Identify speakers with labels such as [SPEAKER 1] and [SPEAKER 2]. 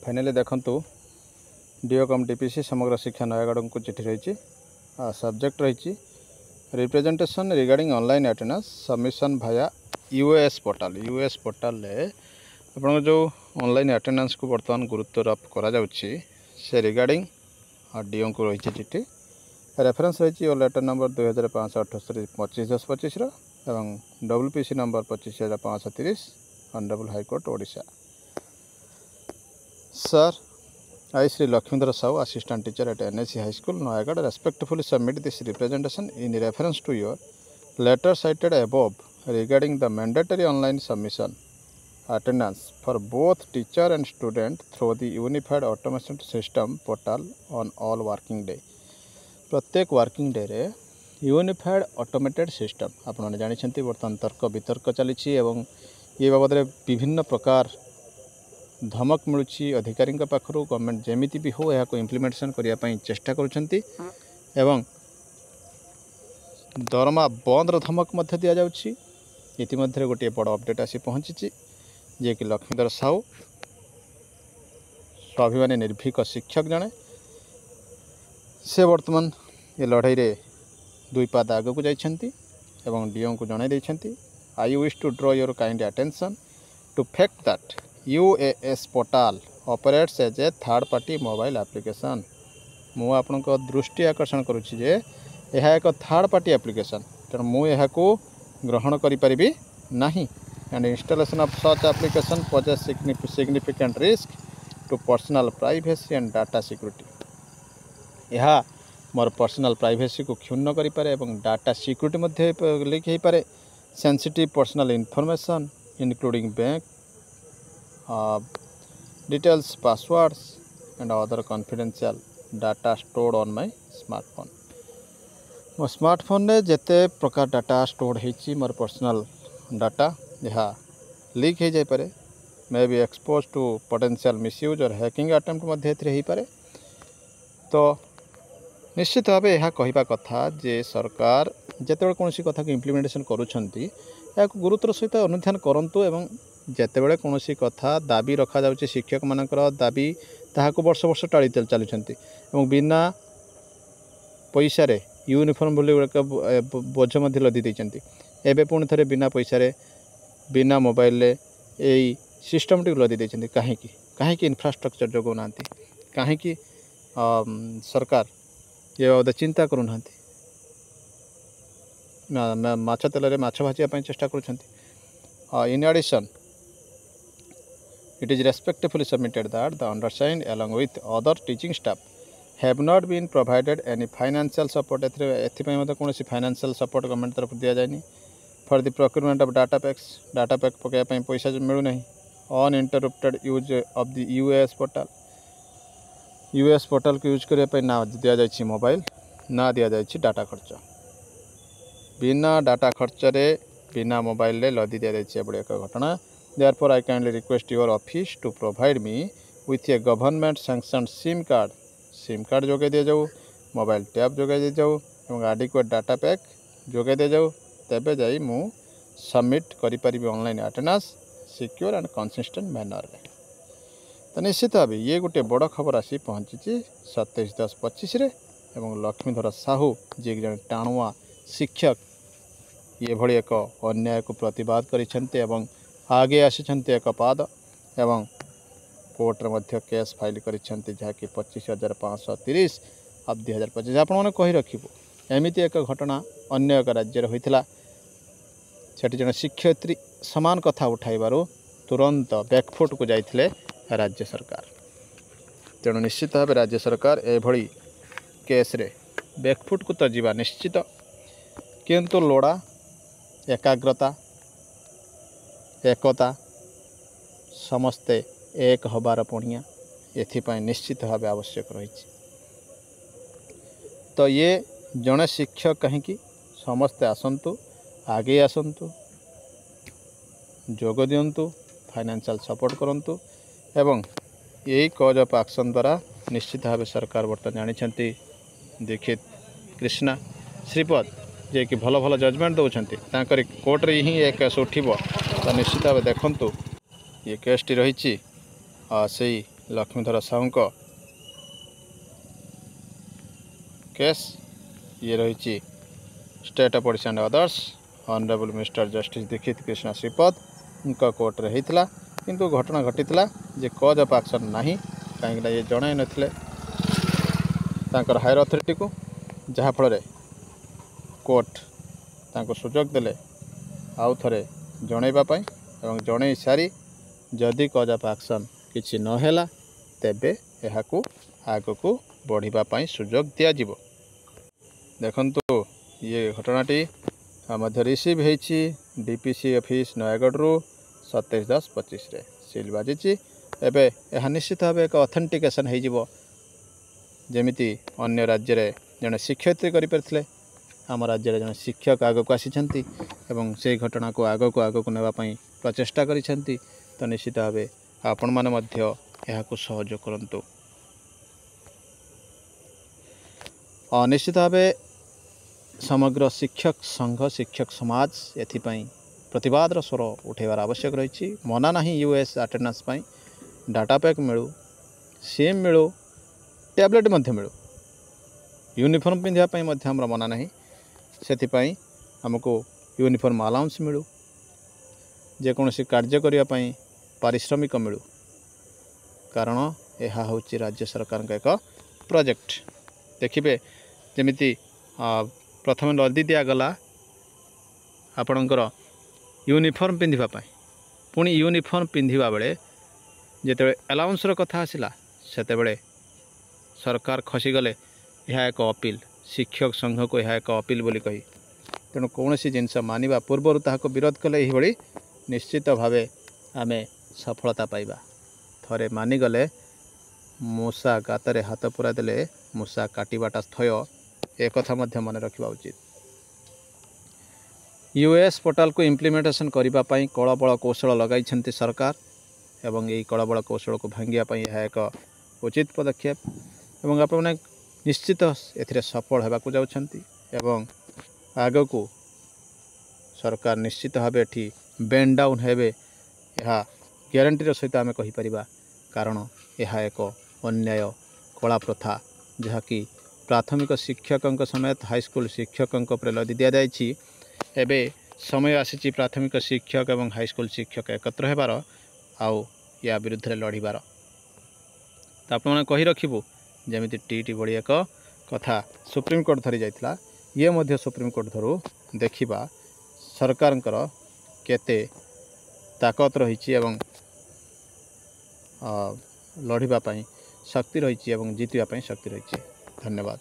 [SPEAKER 1] Finally देखंतु डीओकम DPC समग्र शिक्षा नयागढ़ को चिठी रही सब्जेक्ट रही representation regarding online attendance submission via US portal आप जो ऑनलाइन अटेंडेंस को बर्तमान गुरुत्वारोप करा से रिगार्डिंग डीओ को रही चिठी रेफरेंस रही लेटर नंबर 2578 25/10/25 एवं WPC number 25,530 honourable high court Odisha. Sir, I Sri Lakshmindra Sahu, Assistant Teacher at NSC High School, Noyagad, respectfully submit this representation in reference to your letter cited above regarding the mandatory online submission attendance for both teacher and student through the Unified Automation System portal on all working day. प्रत्येक working day रे unified automated system आपने जानते बर्तमान तर्क वितर्क चली ये बाबद विभिन्न प्रकार धमक मिलूँ अधिकारी पाखु गवर्नमेंट जमी भी हो या इम्प्लीमेंटेशन करने चेष्टा करुँच दरमा बंद्र धमक दि जाऊँगी। इतिमध्य गोटे बड़ अपडेट आसी पहुँची जे कि लक्ष्मीधर साहू स्वाभिमानी निर्भीक शिक्षक जड़े से वर्तमान ये लड़ाई रे दुई पाद आग को जाइछंती एवं डीओ को जणाई देइछंती। I wish to draw your kind attention to fact that UAS portal operates as a third party mobile application. मु आपन को दृष्टि आकर्षण करुछि जे यह एक थर्ड पार्टी एप्लिकेशन तेणु मुझे ग्रहण करि नाही and installation of such application poses significant risk to personal privacy and data security. यह मोर पर्सनल प्राइवेसी को क्षुण्ण करिपारे एवं डाटा सिक्योरिटी मध्ये लीक हो पारे। Sensitive personal information including bank details, passwords and other confidential data stored on my smartphone। मो smartphone रे जेते प्रकार डाटा स्टोर होइछि मोर पर्सनल डाटा यह लीक हो जाय पारे, may be expose to potential misuse और हैकिंग अटेम्प्ट मध्ये एथरे हो पारे। तो निश्चित भाव यह कहवा कथा जे सरकार जेते कौन कथा को इम्प्लीमेंटेशन करुछंती या गुरुत्वर सहित अनुध्यान करंतु एवं जेतेबेले कौन कथा दाबी रखा जाउछि शिक्षक मानकर दाबी ताहाको वर्ष वर्ष टाड़ी चलुछंती एवं बिना पैसा रे यूनिफॉर्म बोली बोझ मध्य लदी देइछंती। एबे पुणी थरे बिना पैसा रे बिना मोबाइल रे एई सिस्टम टी लदी देइछंती। काहे कि इंफ्रास्ट्रक्चर जगो नांती, काहे कि सरकार ये बाबद चिंता करू नांती, माछ तेल रे माछ भाजिया पई चेष्टा करूछंती। In addition it is respectfully submitted that the undersigned along with other teaching staff have not been provided any financial support एथिपाई मतलब कौन फाइनेंशियल सपोर्ट गवर्नमेंट तरफ दिया जाए for the procurement of data pack पकड़ पैसा मिलू ना uninterrupted use of the US portal को यूज करने ना दि जाए मोबाइल ना दि जाए डाटा खर्च बिना डाटा खर्च रे बिना मोबाइल रे लदी दि जाए बड़े एक घटना। Therefore, I kindly request your office to provide me with a government sanctioned SIM card जोगे दे जाऊ, मोबाइल टैब जोगे दे जाऊ एवं adequate डाटा पैक जोगे दे जाऊ, तेबे जाई मु सबमिट करि परिबे online attendance secure and consistent manner रे। तो निश्चित भाव ये गोटे बड़ खबर आसी पहुँची 27/10/25 रे एवं लक्ष्मीधर साहू जी जन टाणुआ शिक्षक ये भली एक अन्याय को प्रतिवाद करिसेंते एवं आगे आसिछन्ते एक पाद एवं कोर्ट रे मध्य केस फाइल करिसेंते जहाँकि 25,530 अब 2025 आपण कही रखिबो। एमिति एक घटना अन्य एक राज्य रे होइथिला, सेठी जन शिक्षयित्री समान कथा उठाइबारो तुरंत बैकफुट को जाइथिले राज्य सरकार। तेणु निश्चित भाव राज्य सरकार एभली केस रे बैकफुट को तो जीवा निश्चित, किंतु लोड़ा एकाग्रता एकता समस्ते एक हबार पणिया एथिपाई निश्चित भाव आवश्यक रही। तो ये जड़े शिक्षक कहीं समस्ते आसतु आगे आसतु जोग दिंतु फाइनेंशियल सपोर्ट करंतु एवं यही कज ऑफ एक्शन द्वारा निश्चित भाव सरकार बर्तमान जानी दीक्षित कृष्णा श्रीपद जे कि भल भल जजमेंट दौरान कोर्ट रे ही एक केस उठिबो। तो निश्चित भाव देखंतु ये केसटी रही से लक्ष्मीधर साहू केस ये रही state of Odisha and others honourable mister justice Dikshit Krishna Shripad उनका कोर्ट रे होता किंतु घटना घटी जे कज ऑफ एक्शन नहीं कहीं ये जन नथिले तांकर हायर अथॉरिटी को जहाँफल कोर्ट तांको सुजोग देले आउ थरे जनइबापी और जन सारी जदि कज ऑफ एक्शन किसी नहेला तेबे एहाकू आगकू बढ़ापी सुजोग दिज्व। देखंतु ये घटनाटी मध्य रिसीव होती डीपीसी ऑफिस नयागढ़ 27/10/25 रे सील बाजी एबे यह निश्चित भाव एक ऑथेंटिकेशन हो जमीती अन्य राज्य रे जड़े शिक्षयित्री करें आम राज्य जड़े शिक्षक आगक आसी से घटना को आगक नापी प्रचेषा कर तो निश्चित भाव आपण मैंने सहयोग करंतु। निश्चित भाव समग्र शिक्षक संघ शिक्षक समाज एथिपाई प्रतिवादर स्वर उठेबार आवश्यक रही। मना नहीं यूएस अटेंडेंस डाटा पैक मिलू सिम मिलू टैबलेट मिलू यूनिफॉर्म पिंधापी आमर मना नहीं से आमको यूनिफॉर्म अलाउंस मिलू जेकोसी कार्य करने पारिश्रमिक मिलू कारण यह हूँ राज्य सरकार एक प्रोजेक्ट। देखिए जमीती प्रथम लदी दिगला आपणकर यूनिफॉर्म पिंधापी पुणी यूनिफॉर्म पिंधा बेले जिते अलाउंस कथा आसला से सरकार खसीगले यह एक अपील शिक्षक संघ को यह एक अपील बोली कही तेणु कौन सी जिनस मानिबा पूर्वर ताको विरोध कले यही निश्चित भाव आम सफलता पाइबा। थरे मानिगले मूषा गातरे हाथ पूरा देले मूषा काटिबाटा स्थय एक मन रखा उचित। यूएस पोर्टाल को इम्प्लीमेंटेशन करने कलबल कौशल लगाई सरकार एवं यही कलबल कौशल को भांगापी यह एक उचित पदक्षेप एवं आप निश्चित ए सफल होगाक जाउछंती एवं आग को सरकार निश्चित भाव ये बेन डाउन हेबे यह ग्यारंटीर सहित आम कहीपर कारण यह एक अन्याय कला प्रथा जहाँकि प्राथमिक शिक्षक समेत हाईस्कूल शिक्षक लदी दि जाइए एबे समय आसी प्राथमिक शिक्षक एवं हाईस्कूल शिक्षक एकत्र होबार आउ या विरुद्ध लड़बार तो आप कही रखिबू जमीती टी भली एक कथा सुप्रीमकोर्ट धरी जाइथिला ये मध्य सुप्रीमकोर्ट धरू देखिबा सरकारंकर केते ताकत रही एवं लड़ापी शक्ति रही जीतवाई शक्ति रही। धन्यवाद।